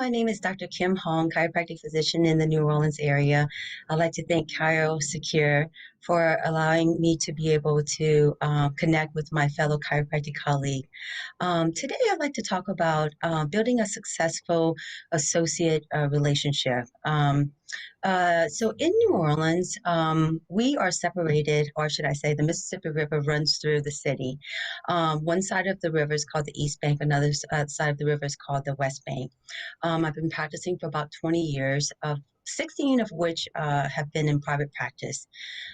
my name is Dr. Kim Hong, chiropractic physician in the New Orleans area. I'd like to thank Chiro Secure for allowing me to be able to connect with my fellow chiropractic colleague. Today, I'd like to talk about building a successful associate relationship. So in New Orleans, we are separated, or should I say, the Mississippi River runs through the city. One side of the river is called the East Bank, another side of the river is called the West Bank. I've been practicing for about 20 years, 16 of which have been in private practice.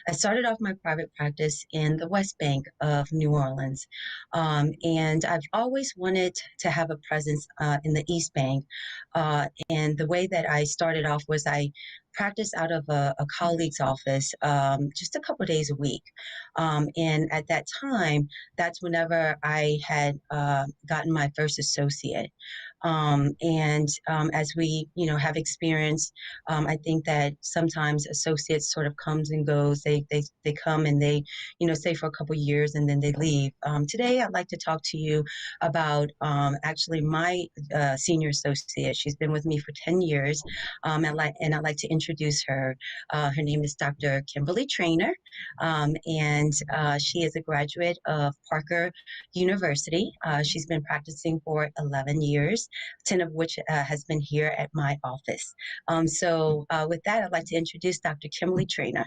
I started off my private practice in the West Bank of New Orleans, and I've always wanted to have a presence in the East Bank. And the way that I started off was I practiced out of a colleague's office just a couple of days a week. And at that time, that's whenever I had gotten my first associate. And as we, have experience, I think that sometimes associates sort of comes and goes. They come and they, stay for a couple of years and then they leave. Today, I'd like to talk to you about actually my senior associate. She's been with me for 10 years, and I'd like to introduce her. Her name is Dr. Kimberly Trainer, and she is a graduate of Parker University. She's been practicing for 11 years, 10 of which has been here at my office. So with that, I'd like to introduce Dr. Kimberly Trainer.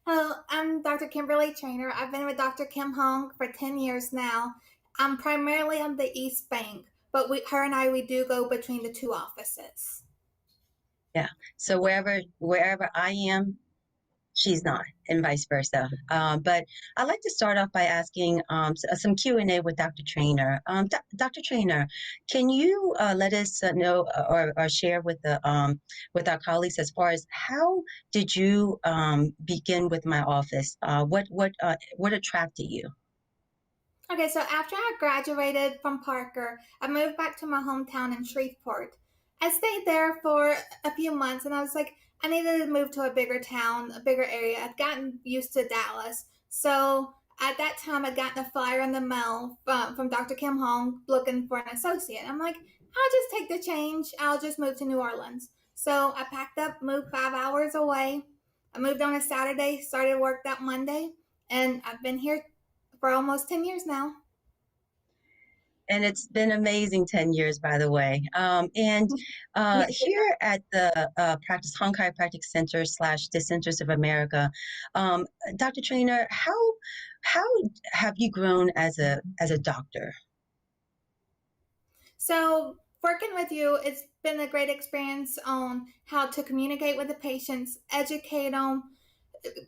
Hello, I'm Dr. Kimberly Trainer. I've been with Dr. Kim Hong for 10 years now. I'm primarily on the East Bank, but her and I, we do go between the two offices. Yeah, so wherever I am, she's not, and vice versa. But I'd like to start off by asking some Q&A with Dr. Trainer. Dr. Trainer, can you let us know or share with with our colleagues as far as how did you begin with my office? What attracted you? Okay, so after I graduated from Parker, I moved back to my hometown in Shreveport. I stayed there for a few months and I was like, I needed to move to a bigger town, a bigger area. I'd gotten used to Dallas. So at that time, I'd gotten a flyer in the mail from Dr. Kim Hong looking for an associate. I'm like, I'll just take the change. I'll just move to New Orleans. So I packed up, moved 5 hours away. I moved on a Saturday, started work that Monday, and I've been here for almost 10 years now. And it's been amazing 10 years, by the way. And here at the Practice Hong Chiropractic Center / Dissenters of America, Dr. Trainer, how have you grown as a doctor? So working with you, it's been a great experience on how to communicate with the patients, educate them,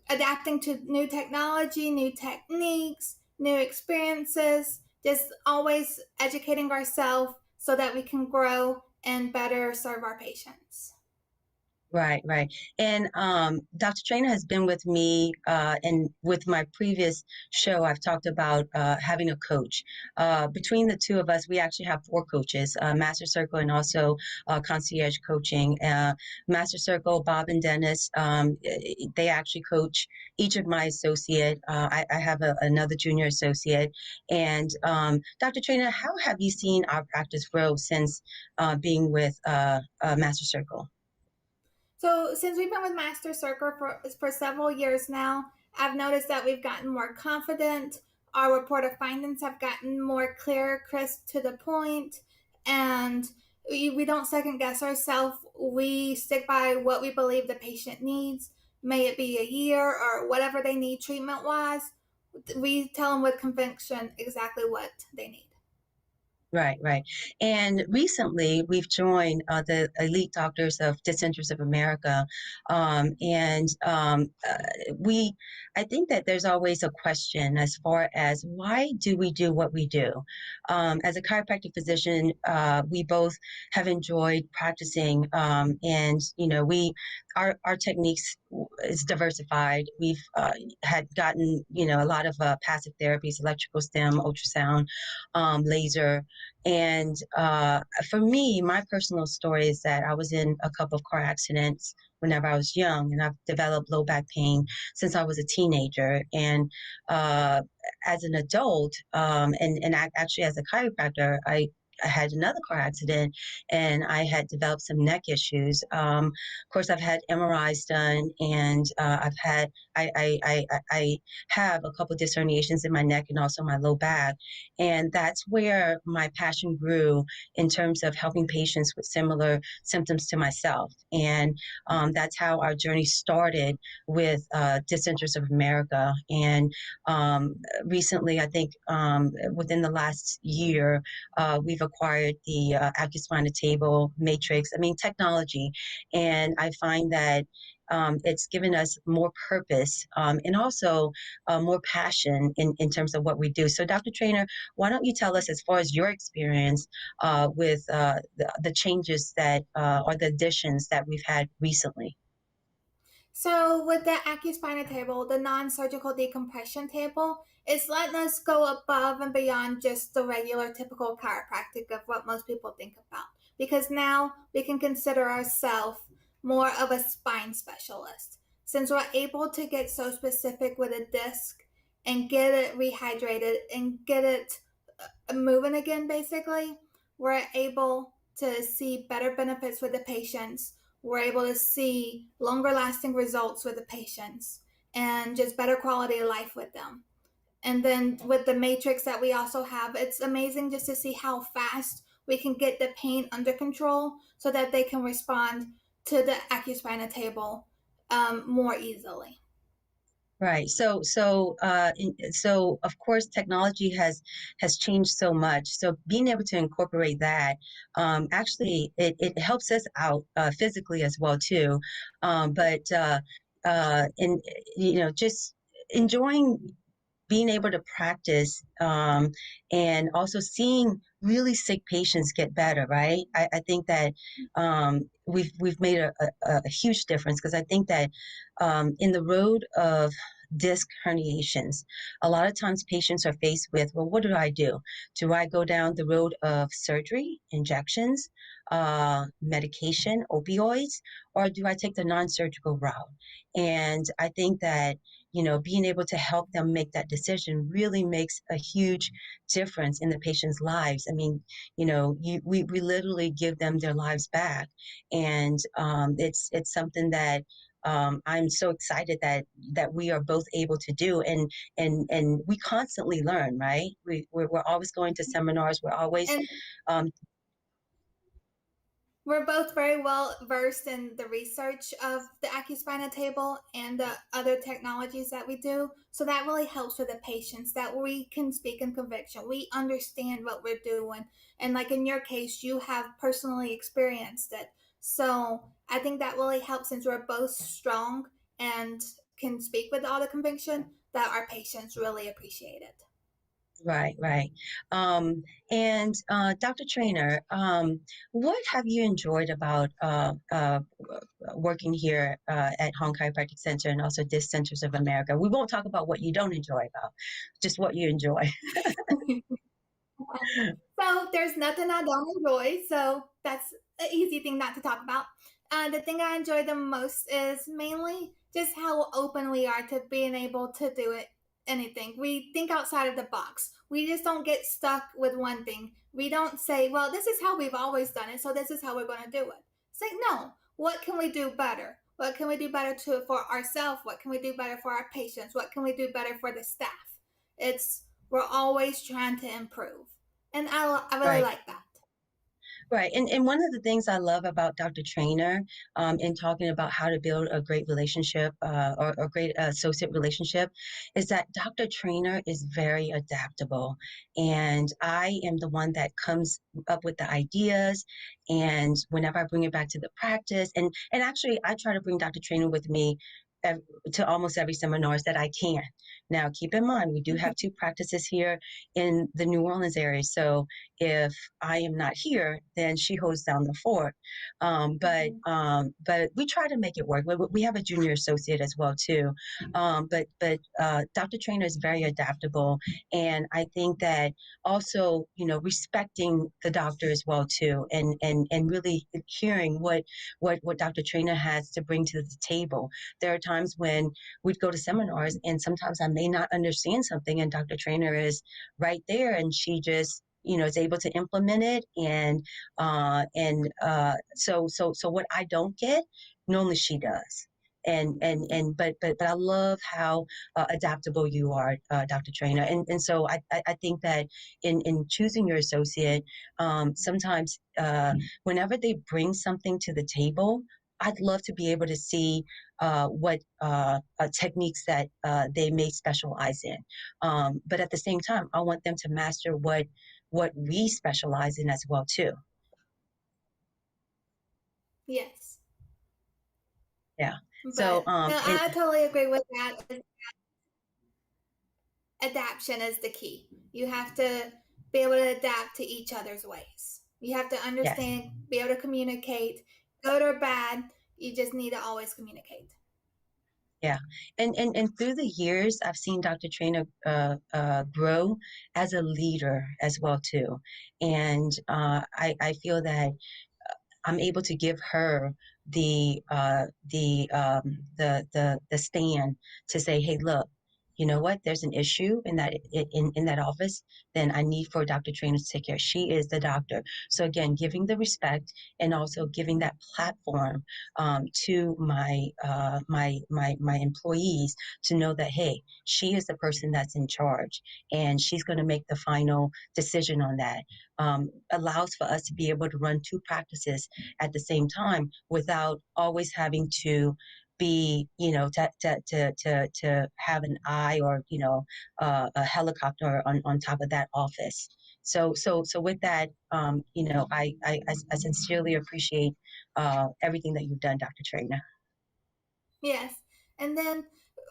adapting to new technology, new techniques, new experiences, just always educating ourselves so that we can grow and better serve our patients. Right, right. And Dr. Trainer has been with me, and with my previous show, I've talked about having a coach. Between the two of us, we actually have 4 coaches, Master Circle and also concierge coaching. Master Circle, Bob and Dennis, they actually coach each of my associate. I have another junior associate. And Dr. Trainer, how have you seen our practice grow since being with Master Circle? So since we've been with Master Circle for several years now, I've noticed that we've gotten more confident. Our report of findings have gotten more clear, crisp, to the point, and we don't second guess ourselves. We stick by what we believe the patient needs, may it be a year or whatever they need treatment wise. We tell them with conviction exactly what they need. Right, right. And recently, we've joined the Elite Doctors of Dissenters of America, and I think that there's always a question as far as why do we do what we do? As a chiropractic physician, we both have enjoyed practicing, and our techniques is diversified. We've had gotten a lot of passive therapies, electrical stem, ultrasound, laser. And for me, my personal story is that I was in a couple of car accidents whenever I was young, and I've developed low back pain since I was a teenager. And as an adult, and actually as a chiropractor, I I had another car accident and I had developed some neck issues. Of course, I've had MRIs done, and I have a couple disc herniations in my neck and also my low back, and that's where my passion grew in terms of helping patients with similar symptoms to myself. And that's how our journey started with Disc Centers of America. And um, recently, I think within the last year, we've acquired the Acuspina table matrix. I mean, technology, and I find that it's given us more purpose and also more passion in terms of what we do. So, Dr. Trainer, why don't you tell us, as far as your experience with the changes that or the additions that we've had recently? So with the Acuspina table, the non-surgical decompression table, it's letting us go above and beyond just the regular typical chiropractic of what most people think about. Because now we can consider ourselves more of a spine specialist. Since we're able to get so specific with a disc and get it rehydrated and get it moving again, basically, we're able to see better benefits with the patients. We're able to see longer lasting results with the patients and just better quality of life with them. And then with the matrix that we also have, it's amazing just to see how fast we can get the pain under control so that they can respond to the Acuspina table more easily. Right. So of course, technology has changed so much. So being able to incorporate that, actually, it helps us out physically as well too. In just enjoying being able to practice and also seeing really sick patients get better, right? I think that we've made a huge difference, because I think that in the road of disc herniations, a lot of times patients are faced with, well, what do I do? Do I go down the road of surgery, injections, medication, opioids, or do I take the non-surgical route? And I think that being able to help them make that decision really makes a huge difference in the patient's lives. I mean, we literally give them their lives back, and it's something that I'm so excited that we are both able to do, and we constantly learn, right? We're always going to seminars. We're always And um, we're both very well versed in the research of the Acuspina table and the other technologies that we do. So that really helps with the patients that we can speak in conviction. We understand what we're doing. And like in your case, you have personally experienced it. So I think that really helps, since we're both strong and can speak with all the conviction, that our patients really appreciate it. right, right. And Dr. Trainer, what have you enjoyed about working here at Home Chiropractic Center and also Disc Centers of America? We won't talk about what you don't enjoy about, just what you enjoy. So there's nothing I don't enjoy. So that's an easy thing not to talk about. The thing I enjoy the most is mainly just how open we are to being able to do it. Anything. We think outside of the box. We just don't get stuck with one thing. We don't say, well, this is how we've always done it, so this is how we're going to do it. Say, no, what can we do better? What can we do better for ourselves? What can we do better for our patients? What can we do better for the staff? It's We're always trying to improve. And I really Right. like that. Right. And one of the things I love about Dr. Trainer in talking about how to build a great relationship or great associate relationship is that Dr. Trainer is very adaptable. And I am the one that comes up with the ideas. And whenever I bring it back to the practice, and actually, I try to bring Dr. Trainer with me to almost every seminars that I can. Now, keep in mind, we do have two practices here in the New Orleans area. So if I am not here, then she holds down the fort. But we try to make it work. We have a junior associate as well too. But Dr. Trainer is very adaptable, and I think that also respecting the doctor as well too, and really hearing what Dr. Trainer has to bring to the table. There are times when we'd go to seminars, and sometimes I may not understand something, and Dr. Trainer is right there, and she just is able to implement it. So what I don't get, normally she does. But I love how adaptable you are, Dr. Trainer. And so I think that in choosing your associate, sometimes whenever they bring something to the table, I'd love to be able to see what techniques that they may specialize in. But at the same time, I want them to master what we specialize in as well too. Yes. Yeah. So But no, I totally agree with that. Adaptation is the key. You have to be able to adapt to each other's ways. You have to yes. understand, be able to communicate, good or bad. You just need to always communicate. Yeah, and through the years, I've seen Dr. Trainer grow as a leader as well too, and I feel that I'm able to give her the stand to say, hey, look, you know what? There's an issue in that office. Then I need for Dr. Trainer to take care. She is the doctor. So again, giving the respect and also giving that platform to my employees to know that hey, she is the person that's in charge, and she's going to make the final decision on that. Allows for us to be able to run two practices at the same time without always having to be, to have an eye or, a helicopter on top of that office. So with that, I sincerely appreciate everything that you've done, Dr. Trainer. Yes. And then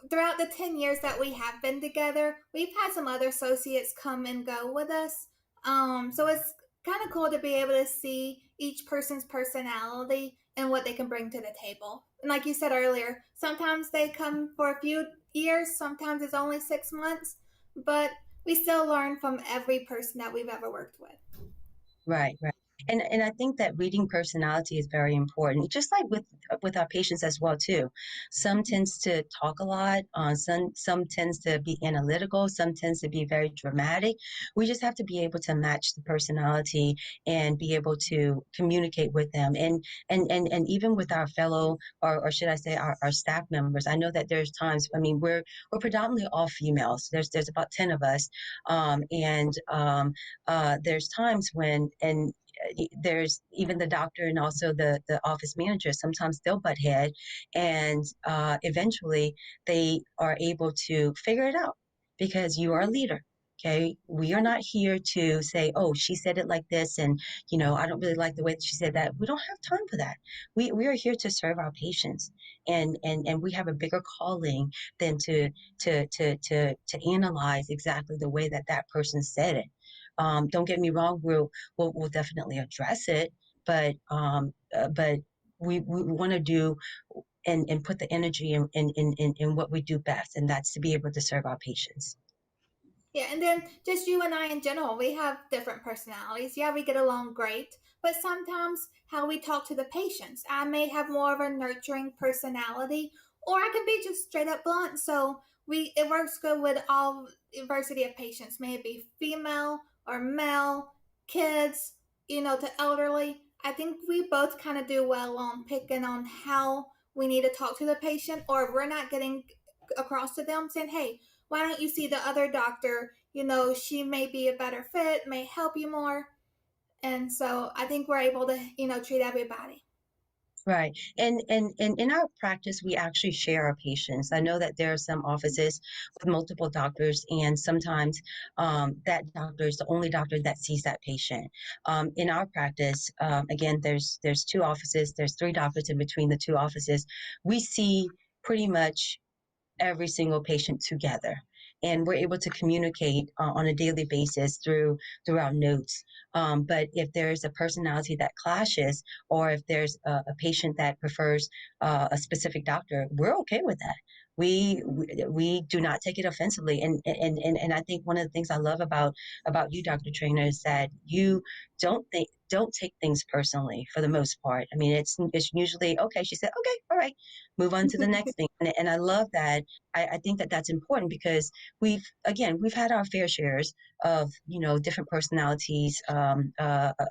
throughout the 10 years that we have been together, we've had some other associates come and go with us. So it's kind of cool to be able to see each person's personality and what they can bring to the table. And like you said earlier, sometimes they come for a few years, sometimes it's only 6 months, but we still learn from every person that we've ever worked with. Right, right. And I think that reading personality is very important, just like with our patients as well too. Some tends to talk a lot, some tends to be analytical, some tends to be very dramatic. We just have to be able to match the personality and be able to communicate with them. And even with our fellow, or should I say our staff members, I know that there's times, I mean, we're predominantly all females. There's about 10 of us. There's times when, and there's even the doctor and also the office manager, sometimes they'll butt head, and eventually they are able to figure it out because you are a leader. Okay, we are not here to say, oh, she said it like this, and I don't really like the way that she said that. We don't have time for that. We are here to serve our patients, and we have a bigger calling than to analyze exactly the way that that person said it. Don't get me wrong, we'll definitely address it, but we want to do and put the energy in what we do best, and that's to be able to serve our patients. Yeah, and then just you and I in general, we have different personalities. Yeah, we get along great, but sometimes how we talk to the patients, I may have more of a nurturing personality, or I can be just straight up blunt. So it works good with all diversity of patients, may it be female or male, kids, to elderly. I think we both kind of do well on picking on how we need to talk to the patient, or if we're not getting across to them, saying, hey, why don't you see the other doctor? She may be a better fit, may help you more. And so I think we're able to, treat everybody. Right. And in our practice, we actually share our patients. I know that there are some offices with multiple doctors, and sometimes that doctor is the only doctor that sees that patient. In our practice, again, there's two offices, there's three doctors in between the two offices. We see pretty much every single patient together, and we're able to communicate on a daily basis through our notes. But if there's a personality that clashes, or if there's a patient that prefers a specific doctor, we're okay with that. We do not take it offensively, and I think one of the things I love about you, Dr. Trainer, is that you don't think don't take things personally for the most part. I mean, it's usually okay. She said, okay, all right, move on to the next thing, and I love that. I think that that's important because we've had our fair shares of different personalities,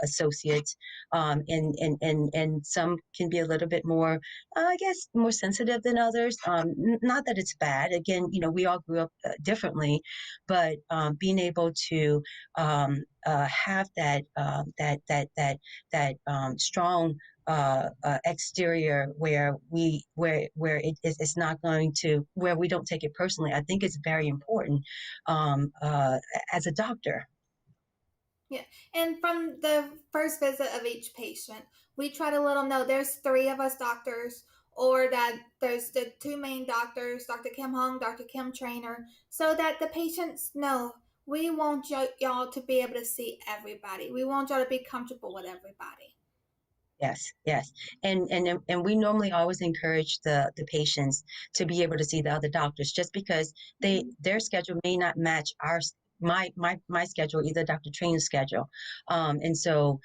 associates, and some can be a little bit more, I guess, more sensitive than others. Not that it's bad. Again, we all grew up differently, but being able to have that strong exterior where it's not going to where we don't take it personally. I think it's very important as a doctor. Yeah. And from the first visit of each patient, we try to let them know there's three of us doctors, or that there's the two main doctors, Dr. Kim Hong, Dr. Kim Trainer, so that the patients know we want y'all to be able to see everybody. We want y'all to be comfortable with everybody. Yes, yes, and we normally always encourage the patients to be able to see the other doctors, just because their schedule may not match our my schedule, either Dr. Trainer's schedule, and so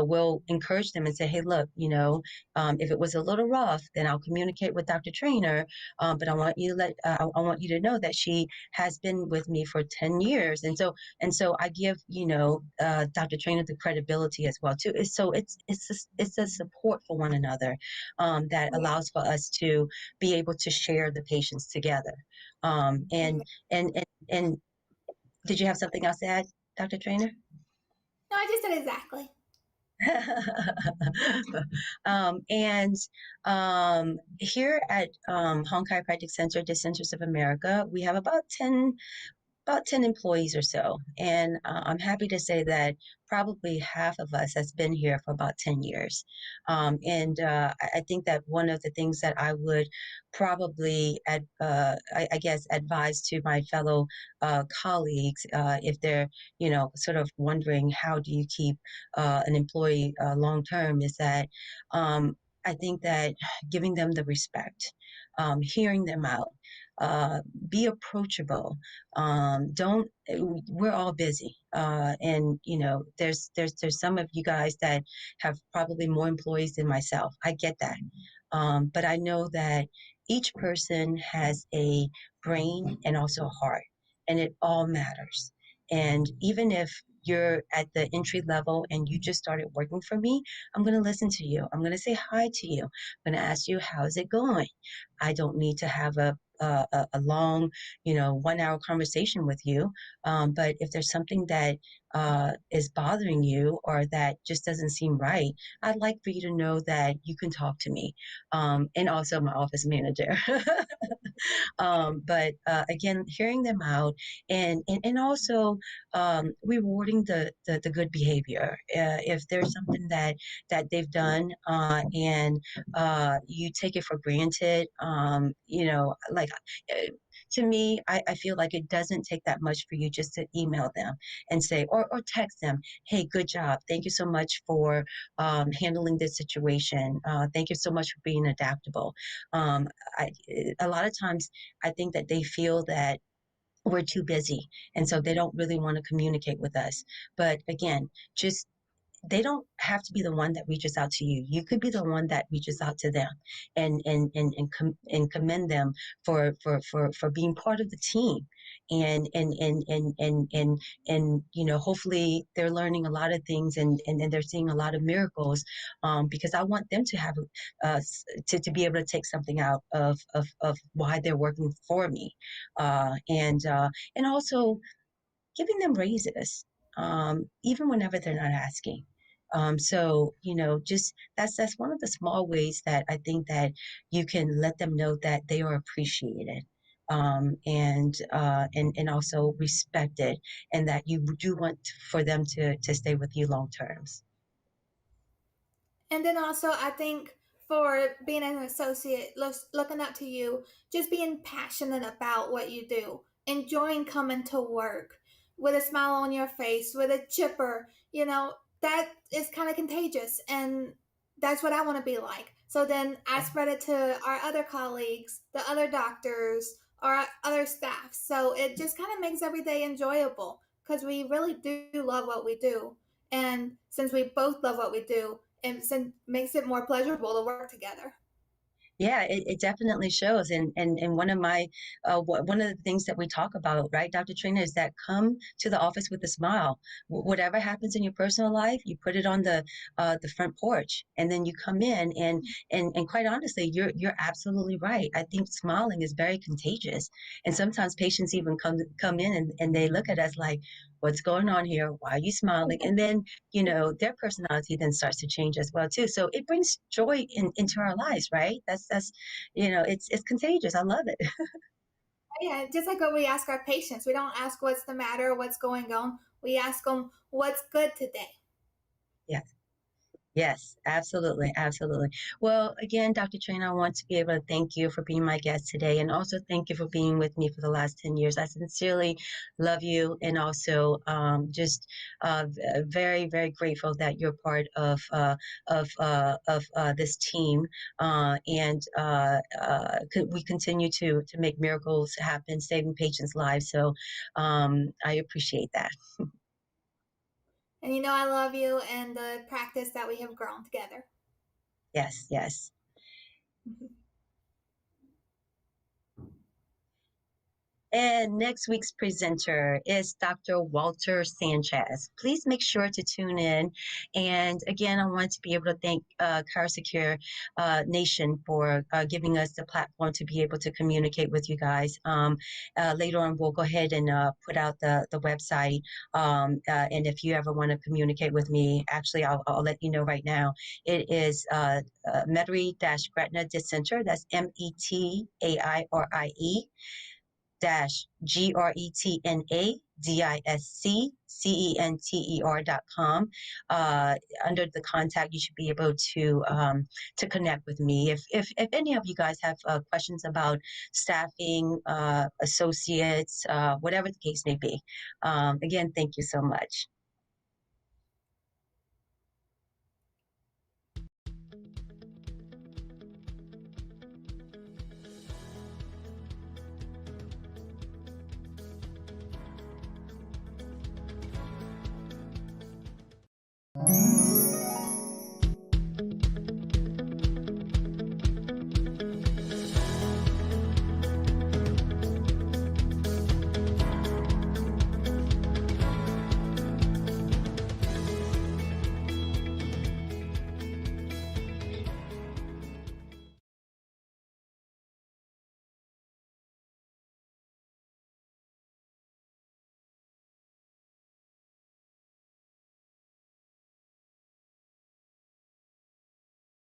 we'll encourage them and say, hey, look, if it was a little rough, then I'll communicate with Dr. Trainer, but I want you to know that she has been with me for 10 years, and so I give Dr. Trainer the credibility as well too. It's a support for one another that Yeah. allows for us to be able to share the patients together. And did you have something else to add, Dr. Trainer? No, I just said exactly. And here at Home Chiropractic Center, Dissenters of America, we have about 10 employees or so. And I'm happy to say that probably half of us has been here for about 10 years. And I think that one of the things that I would probably, I guess, advise to my fellow colleagues, if they're, sort of wondering how do you keep an employee long term, is that I think that giving them the respect, hearing them out, be approachable. Don't We're all busy, and there's some of you guys that have probably more employees than myself. I get that, but I know that each person has a brain and also a heart, and it all matters. And even if you're at the entry level and you just started working for me, I'm going to listen to you. I'm going to say hi to you. I'm going to ask you, how's it going? I don't need to have a long, 1 hour conversation with you. But if there's something that is bothering you or that just doesn't seem right, I'd like for you to know that you can talk to me, and also my office manager. But again, hearing them out, and also rewarding the good behavior. If there's something that they've done, and you take it for granted, like to me, I feel like it doesn't take that much for you just to email them and say, or text them, hey, good job. Thank you so much for handling this situation. Thank you so much for being adaptable. Um, I, a lot of times, I think that they feel that we're too busy, and so they don't really want to communicate with us. But again, just they don't have to be the one that reaches out to you. You could be the one that reaches out to them, and commend them for being part of the team, and hopefully they're learning a lot of things, and they're seeing a lot of miracles, because I want them to have to be able to take something out of why they're working for me, and also giving them raises, even whenever they're not asking. So just that's one of the small ways that I think that you can let them know that they are appreciated, and also respected, and that you do want for them to stay with you long terms. And then also, I think for being an associate, looking up to you, just being passionate about what you do, enjoying coming to work with a smile on your face, with a chipper, that is kind of contagious. And that's what I want to be like. So then I spread it to our other colleagues, the other doctors, our other staff. So it just kind of makes every day enjoyable because we really do love what we do. And since we both love what we do, it makes it more pleasurable to work together. Yeah, it definitely shows. And one of my one of the things that we talk about, right, Dr. Trina, is that come to the office with a smile. Whatever happens in your personal life, you put it on the front porch, and then you come in and quite honestly, you're absolutely right. I think smiling is very contagious. And sometimes patients even come in and they look at us like, what's going on here? Why are you smiling? And then, their personality then starts to change as well too. So it brings joy into our lives, right? That's it's contagious. I love it. Yeah, just like what we ask our patients, we don't ask what's the matter, what's going on. We ask them what's good today. Yeah. Yes, absolutely, absolutely. Well, again, Dr. Trainer, I want to be able to thank you for being my guest today, and also thank you for being with me for the last 10 years. I sincerely love you, and also just very, very grateful that you're part of this team, and we continue to make miracles happen, saving patients' lives. So I appreciate that. And I love you and the practice that we have grown together. Yes, yes. And next week's presenter is Dr. Walter Sanchez. Please make sure to tune in. And again, I want to be able to thank CarSecure Nation for giving us the platform to be able to communicate with you guys. Later on, we'll go ahead and put out the website. And if you ever want to communicate with me, actually, I'll let you know right now. It is Metairie-Gretna Discenter. That's METAIRIE dash GRETNA under the contact. You should be able to connect with me if any of you guys have questions about staffing, associates, whatever the case may be. Again, thank you so much.